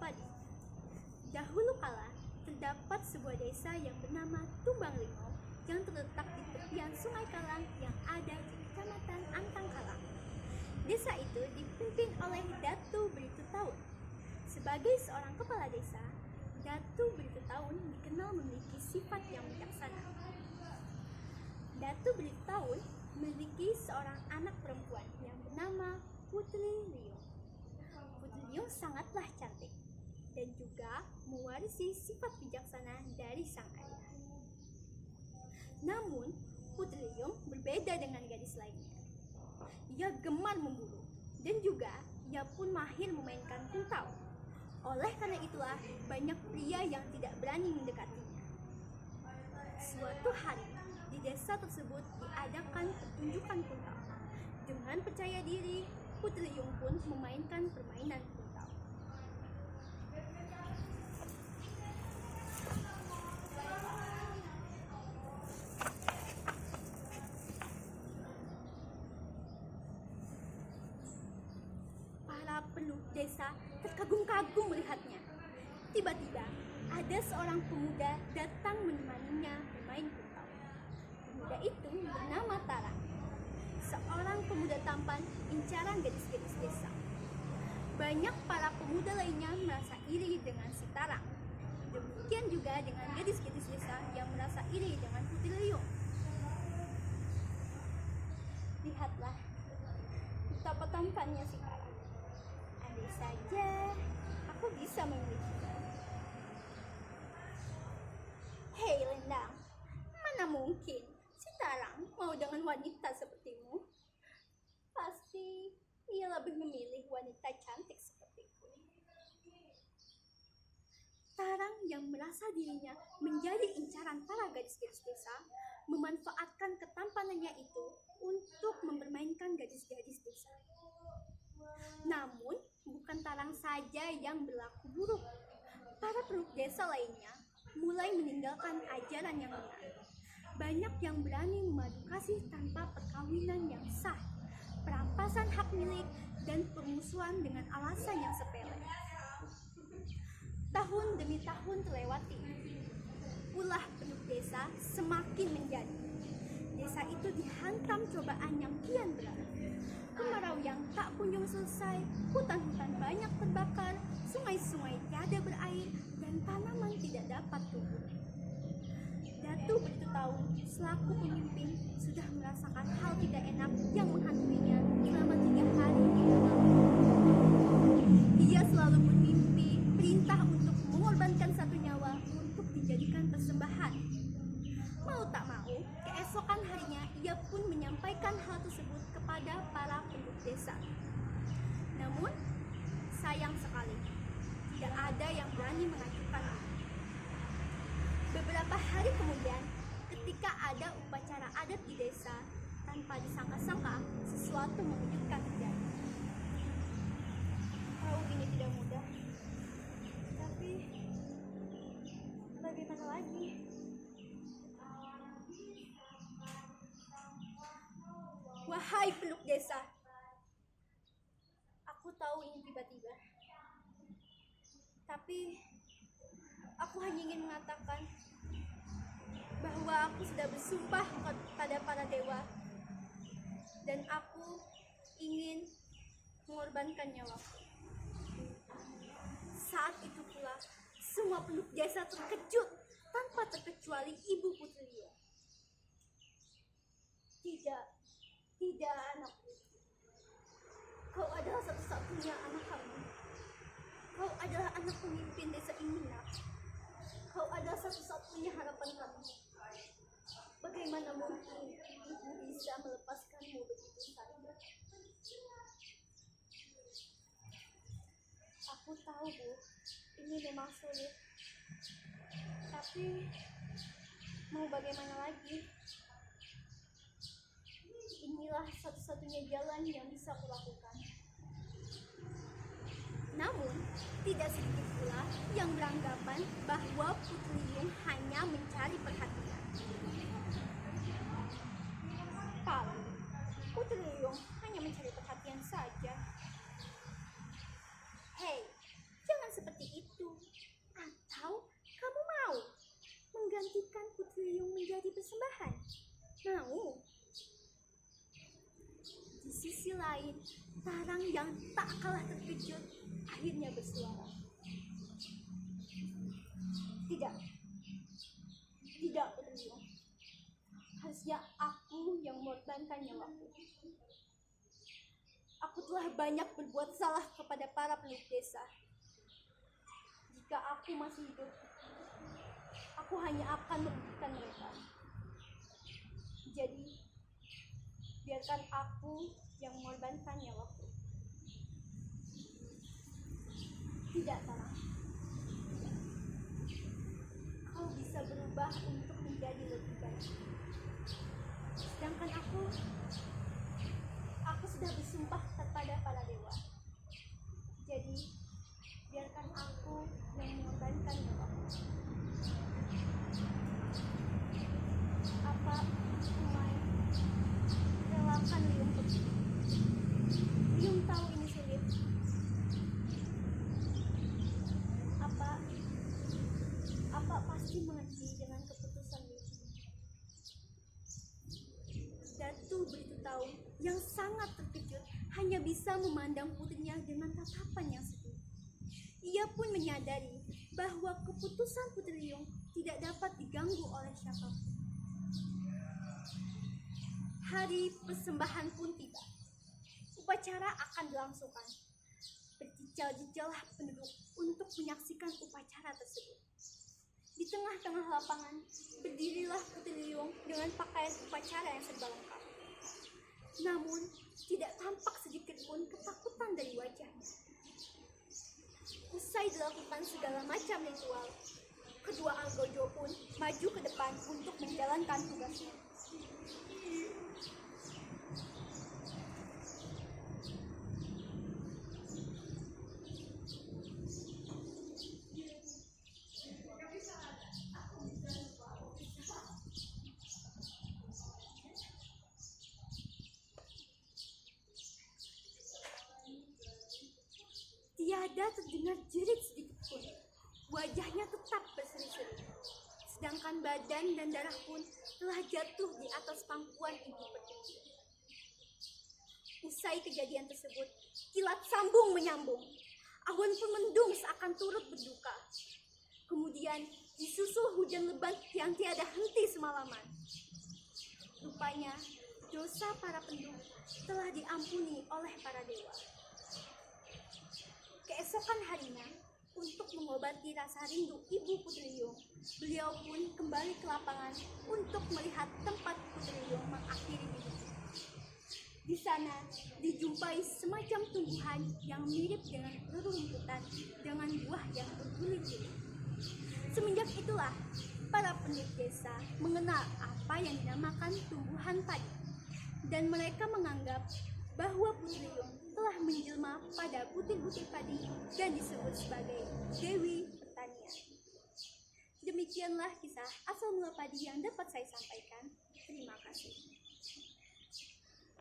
Padi. Dahulu kala, terdapat sebuah desa yang bernama Tumbang Limau yang terletak di tepian Sungai Kalang yang ada di Kecamatan Antang Kalang. Desa itu dipimpin oleh Datu Beritu Taun. Sebagai seorang kepala desa, Datu Beritu Taun dikenal memiliki sifat yang bijaksana. Datu Beritu Taun memiliki seorang anak perempuan yang bernama Putri Liung. Putri Liung sangatlah cantik dan juga mewarisi sifat bijaksana dari sang ayah. Namun, Putri Liung berbeda dengan gadis lainnya. Ia gemar memburu dan juga ia pun mahir memainkan kuntau. Oleh karena itulah banyak pria yang tidak berani mendekatinya. Suatu hari di desa tersebut diadakan pertunjukan kuntau. Dengan percaya diri, Putri Liung pun memainkan permainan kuntau. Para penduduk desa terkagum-kagum melihatnya. Tiba-tiba ada seorang pemuda datang menemaninya bermain kuntau. Pemuda itu bernama Tarang, seorang pemuda tampan incaran gadis-gadis desa. Banyak para pemuda lainnya merasa iri dengan si Tarang. Demikian juga dengan gadis-gadis desa yang merasa iri dengan Putri Liung. Lihatlah betapa tampannya si Tarang. Andai saja aku bisa memilikinya. Hei Lendang, mana mungkin si Tarang mau dengan wanita sepertimu? Pasti ia lebih memilih wanita cantik sepertiku. Tarang yang merasa dirinya menjadi incaran para gadis-gadis desa memanfaatkan ketampanannya itu untuk mempermainkan gadis-gadis desa. Namun, bukan Tarang saja yang berlaku buruk. Para penduduk desa lainnya mulai meninggalkan ajaran yang benar. Banyak yang berani memadu kasih tanpa perkawinan yang sah, perampasan hak milik, dan permusuhan dengan alasan yang sepele. Tahun demi tahun terlewati, ulah penduduk desa semakin menjadi. Desa itu dihantam cobaan yang kian berat. Kemarau yang tak kunjung selesai, hutan-hutan banyak terbakar, sungai-sungai tiada berair, dan tanaman tidak dapat tumbuh. Datu Beritu Taun selaku pemimpin sudah merasakan hal tidak enak yang menghantuinya selama 3 hari di dalam. Dia selalu bermimpi perintah untuk mengorbankan satu nyawa untuk dijadikan persembahan. Mau tak mau, keesokan harinya ia pun menyampaikan hal tersebut kepada para penduduk desa. Namun, sayang sekali, tidak ada yang berani mengajukan. Beberapa hari kemudian, ketika ada upacara adat di desa, tanpa disangka-sangka, sesuatu mengejutkan terjadi. Tahu ini tidak mudah, tapi bagaimana lagi? Wahai penduduk desa, aku tahu ini tiba-tiba, tapi aku hanya ingin mengatakan bahwa aku sudah bersumpah kepada para dewa dan aku ingin mengorbankan nyawaku. Saat itu pula, semua penduduk desa terkejut tanpa terkecuali Ibu Putri Liung. Tidak anakku. Kau adalah satu-satunya anak kami. Kau adalah anak pemimpin desa ini, nak. Kau adalah satu-satunya harapan kami. Bagaimana mungkin ibu bisa melepaskanmu begitu saja? Aku tahu, Bu, ini memang sulit. Tapi mau bagaimana lagi? Inilah satu-satunya jalan yang bisa kulakukan. Namun, tidak sedikit pula yang beranggapan bahwa Putri Liung hanya mencari perhatian. Kalau Putri Liung hanya mencari perhatian saja. Hei, jangan seperti lain, Tarang yang tak kalah terkejut akhirnya bersuara. Tidak, tidak Putri Liung. Harusnya aku yang mengorbankan nyawaku. Aku telah banyak berbuat salah kepada para penduduk desa. Jika aku masih hidup, aku hanya akan merugikan mereka. Jadi, biarkan aku yang mengorbankan nyawaku. Tidak, Tarang. Kau bisa berubah untuk menjadi lebih baik. Sedangkan aku sudah bersumpah kepada para dewa. Jadi, biarkan aku yang mengorbankan nyawaku. Apa Umay relakan Liung pergi? Liung tahu ini sulit. Apa pasti mengerti dengan keputusan Liung? Datu Beritu Taung yang sangat terkejut hanya bisa memandang putrinya dengan tatapan yang sedih. Ia pun menyadari bahwa keputusan Putri Liung tidak dapat diganggu oleh siapapun. Hari persembahan pun tiba. Upacara akan dilangsungkan. Berjejal-jejallah penduduk untuk menyaksikan upacara tersebut. Di tengah-tengah lapangan, berdirilah Putri Liung dengan pakaian upacara yang serba lengkap. Namun, tidak tampak sedikit pun ketakutan dari wajahnya. Usai dilakukan segala macam ritual, kedua Anggojo pun maju ke depan untuk menjalankan tugasnya. Tiada terdengar jerit sedikit pun. Wajahnya tetap berseri-seri. Sedangkan badan dan darah pun telah jatuh di atas pangkuan ibu pertiwi. Usai kejadian tersebut, kilat sambung menyambung. Awan pun mendung seakan turut berduka. Kemudian disusul hujan lebat yang tiada henti semalaman. Rupanya, dosa para penduduk telah diampuni oleh para dewa. Keesokan harinya, untuk mengobati rasa rindu ibu Putri Liung, beliau pun kembali ke lapangan untuk melihat tempat Putri Liung mengakhiri hidupnya. Di sana dijumpai semacam tumbuhan yang mirip dengan rerumputan dengan buah yang bergulir-gulir. Semenjak itulah, para penduduk desa mengenal apa yang dinamakan tumbuhan padi, dan mereka menganggap bahwa Putri Liung telah menjelma pada butir-butir padi dan disebut sebagai Dewi Pertanian. Demikianlah kisah asal mula padi yang dapat saya sampaikan. Terima kasih.